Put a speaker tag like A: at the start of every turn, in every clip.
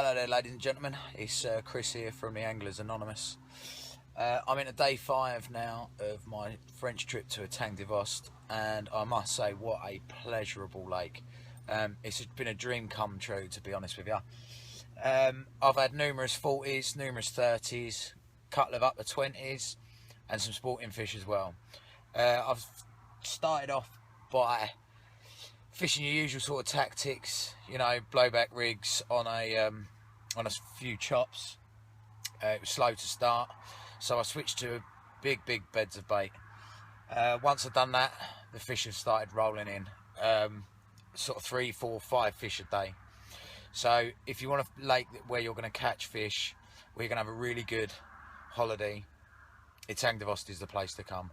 A: Hello there, ladies and gentlemen. It's Chris here from the Anglers Anonymous. I'm into day 5 now of my French trip to Etang De Vost, and I must say, what a pleasurable lake. It's been a dream come true, to be honest with you. I've had numerous 40s, numerous 30s, a couple of up to 20s, and some sporting fish as well. I've started off by fishing your usual sort of tactics, you know, blowback rigs on a few chops. It was slow to start, so I switched to big beds of bait. Once I've done that, the fish have started rolling in, sort of 3, 4, 5 fish a day. So if you want a lake where you're going to catch fish, where you're going to have a really good holiday, Etang De Vost is the place to come.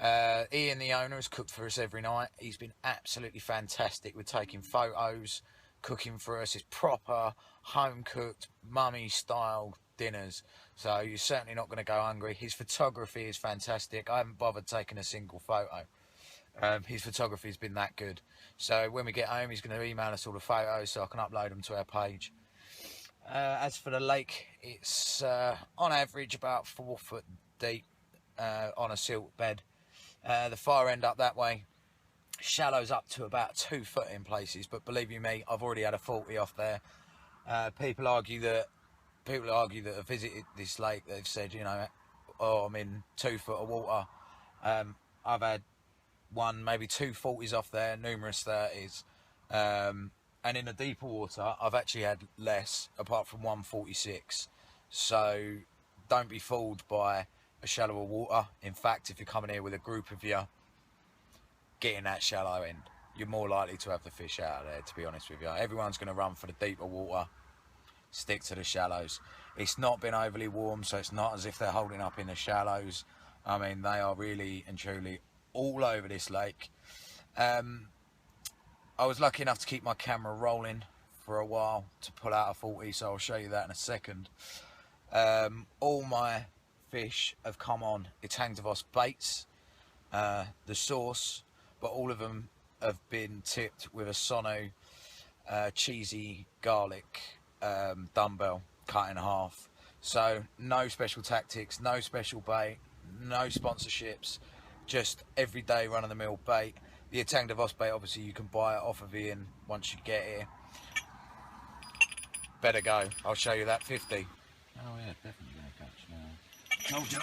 A: Ian, the owner, has cooked for us every night. He's been absolutely fantastic with taking photos, cooking for us. It's proper home-cooked, mummy-style dinners, so you're certainly not going to go hungry. His photography is fantastic. I haven't bothered taking a single photo. His photography has been that good. So when we get home, he's going to email us all the photos so I can upload them to our page. As for the lake, it's on average about 4 foot deep on a silt bed. The far end up that way shallows up to about 2 foot in places, but believe you me, I've already had a 40 off there. People argue that have visited this lake, they've said, you know, oh, I'm in 2 foot of water. I've had one, maybe 2 40s off there, numerous 30s, and in the deeper water I've actually had less, apart from 146. So don't be fooled by a shallower water. In fact, if you're coming here with a group of you, getting that shallow end, you're more likely to have the fish out of there, to be honest with you. Everyone's going to run for the deeper water, stick to the shallows. It's not been overly warm, so it's not as if they're holding up in the shallows. I mean, they are really and truly all over this lake. I was lucky enough to keep my camera rolling for a while to pull out a 40, so I'll show you that in a second. All my fish have come on Etang De Vost baits, the source, but all of them have been tipped with a Sono cheesy garlic dumbbell cut in half. So no special tactics, no special bait, no sponsorships, just everyday run-of-the-mill bait. The Etang De Vost bait, obviously you can buy it off of Ian once you get here. Better go, I'll show you that 50.
B: Oh yeah, definitely going to catch now.
A: Told you.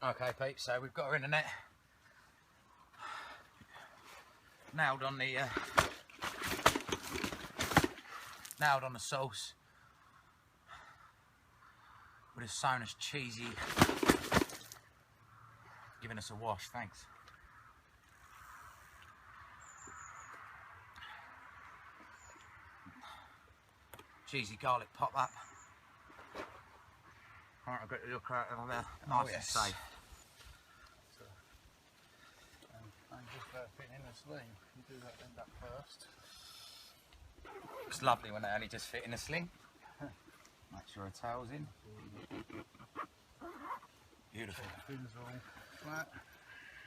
A: Okay, peeps, so we've got her in the net, nailed on the sauce with a Sonos cheesy, giving us a wash. Thanks. Cheesy garlic pop up. Alright, I've got to look right over there. Nice and safe.
B: And just fitting in the sling. You do that end up first.
A: It's lovely when they only just fit in a sling. Make sure her tail's in. Beautiful.
B: Fins all flat.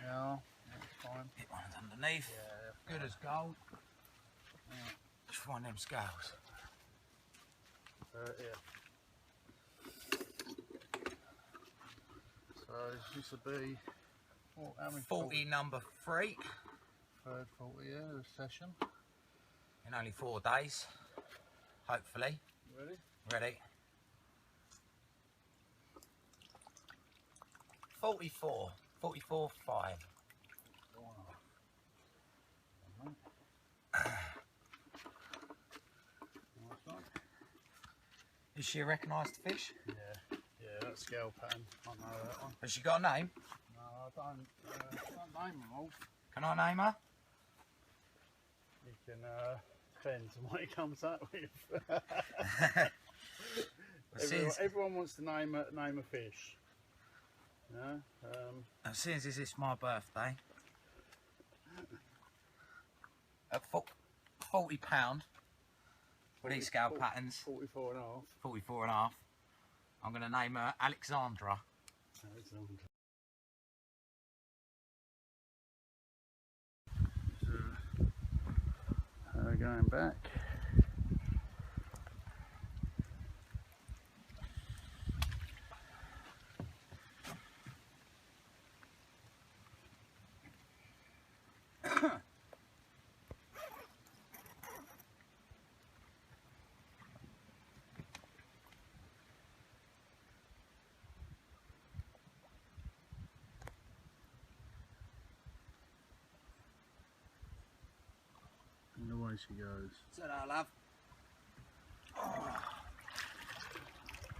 B: Yeah, that's fine.
A: Hit one's underneath.
B: Yeah,
A: good as gold. Yeah. Just find them scales.
B: Yeah. So this used to be how many
A: 40 number 3.
B: Third 40, yeah, this session.
A: In only 4 days, hopefully.
B: Ready?
A: Ready. 44, 44, 5. Is she a recognised fish?
B: Yeah, that scale pattern, I know that one.
A: Has she got a name?
B: No, I don't name them all.
A: Can I name her?
B: You can depends on what he comes up with.
A: Since,
B: everyone wants to name a fish. Yeah.
A: since it's my birthday, at £40 with these scale patterns,
B: 44 and a half.
A: 44 and a half, I'm going to name her Alexandra.
B: Alexandra. So, going back. And away she goes.
A: Ta-da, love.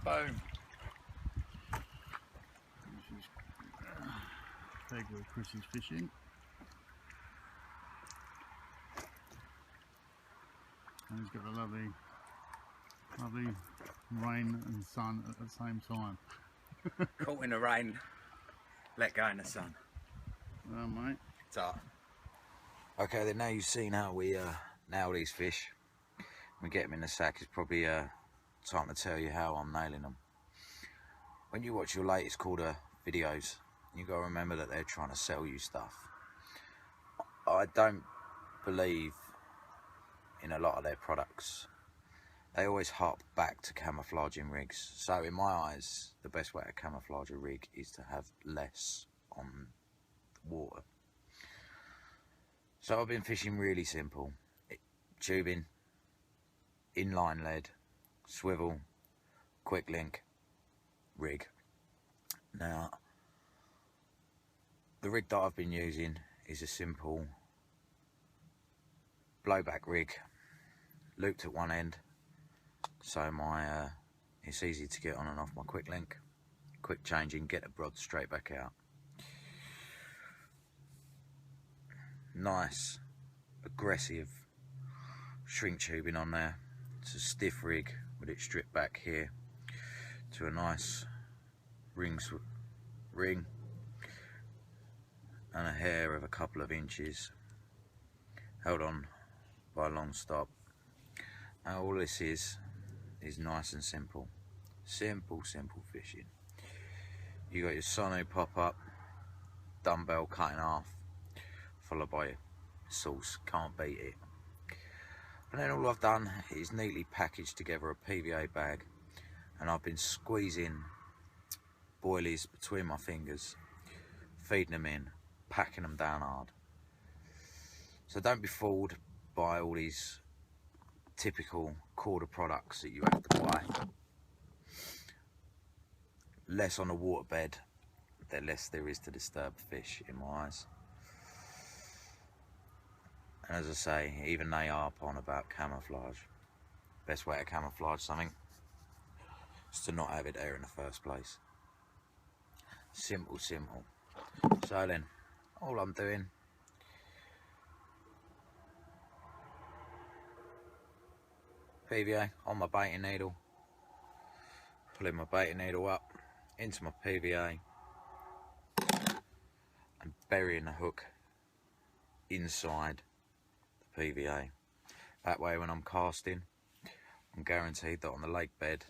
A: Boom.
B: She's big where Chris is fishing. And he's got a lovely rain and sun at the same time.
A: Caught in the rain, let go in the sun.
B: Well, mate.
A: Ta. Okay, then now you've seen how we nail these fish. We get them in the sack. It's probably time to tell you how I'm nailing them. When you watch your latest quarter videos, you got to remember that they're trying to sell you stuff. I don't believe in a lot of their products. They always harp back to camouflaging rigs. So in my eyes, the best way to camouflage a rig is to have less on the water. So I've been fishing really simple. Tubing, inline lead, swivel, quick link, rig. Now, the rig that I've been using is a simple blowback rig, looped at one end, so it's easy to get on and off my quick link, quick changing, get the rod straight back out. Nice, aggressive shrink tubing on there. It's a stiff rig with it stripped back here to a nice ring and a hair of a couple of inches held on by a long stop. Now all this is nice and simple. Simple fishing. You got your Sonu pop up, dumbbell cut in half, followed by your sauce. Can't beat it. And then all I've done is neatly packaged together a PVA bag, and I've been squeezing boilies between my fingers, feeding them in, packing them down hard. So don't be fooled by all these typical quarter products that you have to buy. Less on the waterbed, the less there is to disturb fish in my eyes. And as I say, even they harp on about camouflage. Best way to camouflage something is to not have it there in the first place. Simple. So then, all I'm doing, PVA on my baiting needle, pulling my baiting needle up into my PVA and burying the hook inside the PVA. That way when I'm casting, I'm guaranteed that on the lake bed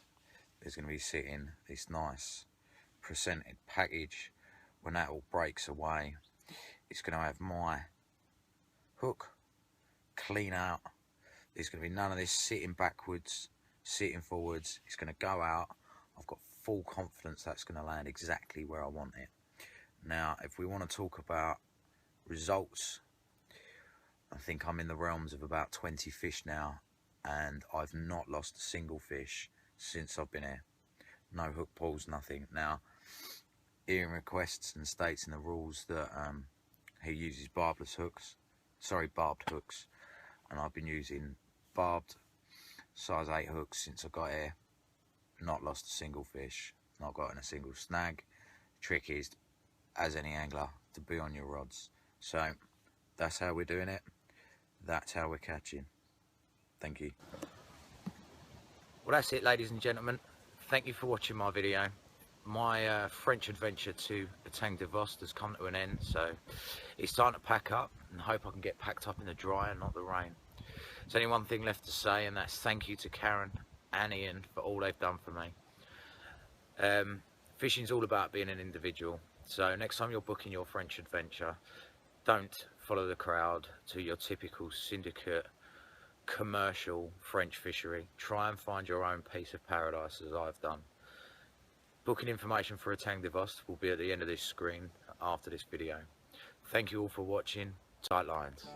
A: there's going to be sitting this nice presented package. When that all breaks away, it's going to have my hook clean out. There's going to be none of this sitting backwards, sitting forwards. It's going to go out. I've got full confidence that's going to land exactly where I want it. Now, if we want to talk about results, I think I'm in the realms of about 20 fish now, and I've not lost a single fish since I've been here. No hook pulls, nothing. Now, Ian requests and states in the rules that he uses barbed hooks, and I've been using barbed size 8 hooks since I got here. Not lost a single fish, not gotten a single snag. Trick is, as any angler, to be on your rods. So that's how we're doing it. That's how we're catching. Thank you. Well, that's it, ladies and gentlemen. Thank you for watching my video. My French adventure to Etang De Vost has come to an end, so it's time to pack up, and hope I can get packed up in the dry and not the rain. There's only one thing left to say, and that's thank you to Karen and Ian for all they've done for me. Fishing's all about being an individual, so next time you're booking your French adventure, don't follow the crowd to your typical syndicate commercial French fishery. Try and find your own piece of paradise, as I've done. Booking information for Etang De Vost will be at the end of this screen after this video. Thank you all for watching. Tight lines.